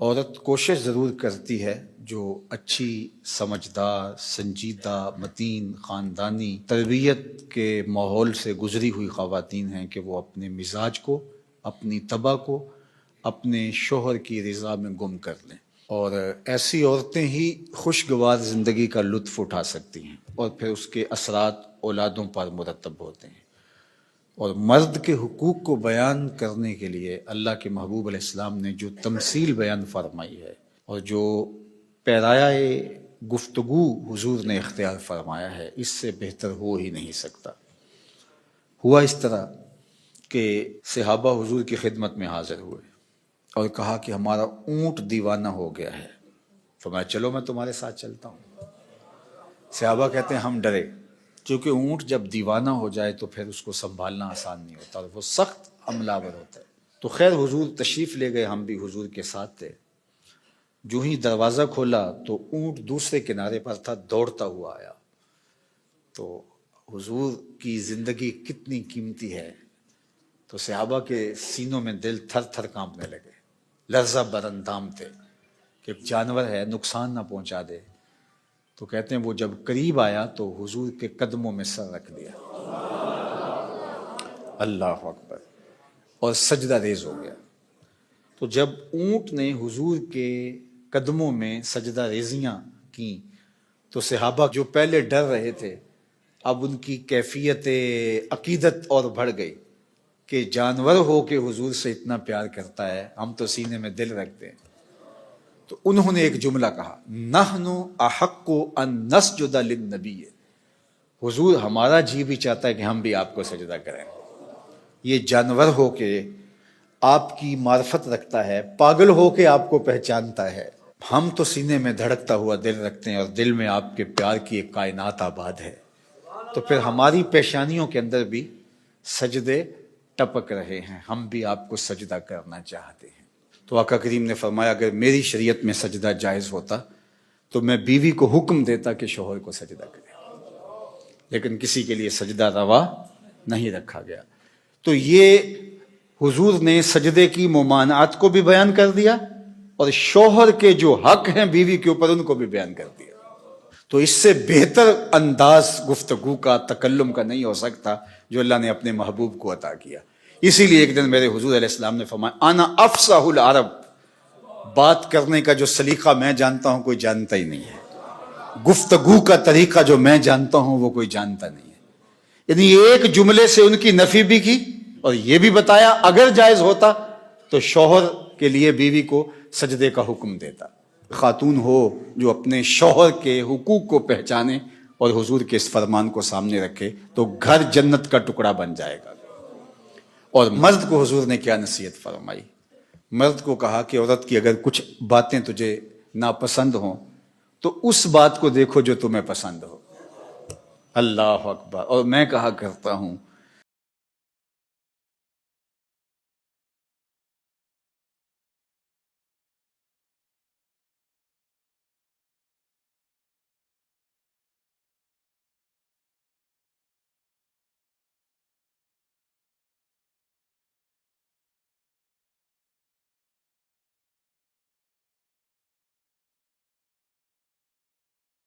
عورت کوشش ضرور کرتی ہے جو اچھی سمجھدار سنجیدہ متین خاندانی تربیت کے ماحول سے گزری ہوئی خواتین ہیں کہ وہ اپنے مزاج کو اپنی طبع کو اپنے شوہر کی رضا میں گم کر لیں، اور ایسی عورتیں ہی خوشگوار زندگی کا لطف اٹھا سکتی ہیں اور پھر اس کے اثرات اولادوں پر مرتب ہوتے ہیں۔ اور مرد کے حقوق کو بیان کرنے کے لیے اللہ کے محبوب علیہ السلام نے جو تمثیل بیان فرمائی ہے اور جو پیرایہ گفتگو حضور نے اختیار فرمایا ہے، اس سے بہتر ہو ہی نہیں سکتا۔ ہوا اس طرح کہ صحابہ حضور کی خدمت میں حاضر ہوئے اور کہا کہ ہمارا اونٹ دیوانہ ہو گیا ہے۔ فرمایا چلو میں تمہارے ساتھ چلتا ہوں۔ صحابہ کہتے ہیں ہم ڈرے، کیونکہ اونٹ جب دیوانہ ہو جائے تو پھر اس کو سنبھالنا آسان نہیں ہوتا اور وہ سخت حملہ آور ہوتا ہے۔ تو خیر حضور تشریف لے گئے، ہم بھی حضور کے ساتھ تھے۔ جو ہی دروازہ کھولا تو اونٹ دوسرے کنارے پر تھا، دوڑتا ہوا آیا۔ تو حضور کی زندگی کتنی قیمتی ہے، تو صحابہ کے سینوں میں دل تھر تھر کانپنے لگے، لرزہ بر اندام تھے کہ جانور ہے نقصان نہ پہنچا دے۔ تو کہتے ہیں وہ جب قریب آیا تو حضور کے قدموں میں سر رکھ دیا، اللہ اکبر، اور سجدہ ریز ہو گیا۔ تو جب اونٹ نے حضور کے قدموں میں سجدہ ریزیاں کی تو صحابہ جو پہلے ڈر رہے تھے، اب ان کی کیفیت عقیدت اور بڑھ گئی کہ جانور ہو کے حضور سے اتنا پیار کرتا ہے، ہم تو سینے میں دل رکھتے ہیں۔ تو انہوں نے ایک جملہ کہا، نحن احق ان نسجد للنبی، حضور ہمارا جی بھی چاہتا ہے کہ ہم بھی آپ کو سجدہ کریں۔ یہ جانور ہو کے آپ کی معرفت رکھتا ہے، پاگل ہو کے آپ کو پہچانتا ہے، ہم تو سینے میں دھڑکتا ہوا دل رکھتے ہیں اور دل میں آپ کے پیار کی ایک کائنات آباد ہے، تو پھر ہماری پیشانیوں کے اندر بھی سجدے ٹپک رہے ہیں، ہم بھی آپ کو سجدہ کرنا چاہتے ہیں۔ تو آقا کریم نے فرمایا اگر میری شریعت میں سجدہ جائز ہوتا تو میں بیوی کو حکم دیتا کہ شوہر کو سجدہ کرے، لیکن کسی کے لیے سجدہ روا نہیں رکھا گیا۔ تو یہ حضور نے سجدے کی ممانعات کو بھی بیان کر دیا اور شوہر کے جو حق ہیں بیوی کے اوپر ان کو بھی بیان کر دیا۔ تو اس سے بہتر انداز گفتگو کا تکلم کا نہیں ہو سکتا جو اللہ نے اپنے محبوب کو عطا کیا۔ اسی لیے ایک دن میرے حضور علیہ السلام نے فرمایا انا افصح العرب، بات کرنے کا جو سلیقہ میں جانتا ہوں کوئی جانتا ہی نہیں ہے، گفتگو کا طریقہ جو میں جانتا ہوں وہ کوئی جانتا نہیں ہے۔ یعنی ایک جملے سے ان کی نفی بھی کی اور یہ بھی بتایا اگر جائز ہوتا تو شوہر کے لیے بیوی کو سجدے کا حکم دیتا۔ خاتون ہو جو اپنے شوہر کے حقوق کو پہچانے اور حضور کے اس فرمان کو سامنے رکھے تو گھر جنت کا ٹکڑا بن جائے گا۔ اور مرد کو حضور نے کیا نصیحت فرمائی؟ مرد کو کہا کہ عورت کی اگر کچھ باتیں تجھے ناپسند ہوں تو اس بات کو دیکھو جو تمہیں پسند ہو، اللہ اکبر۔ اور میں کہا کرتا ہوں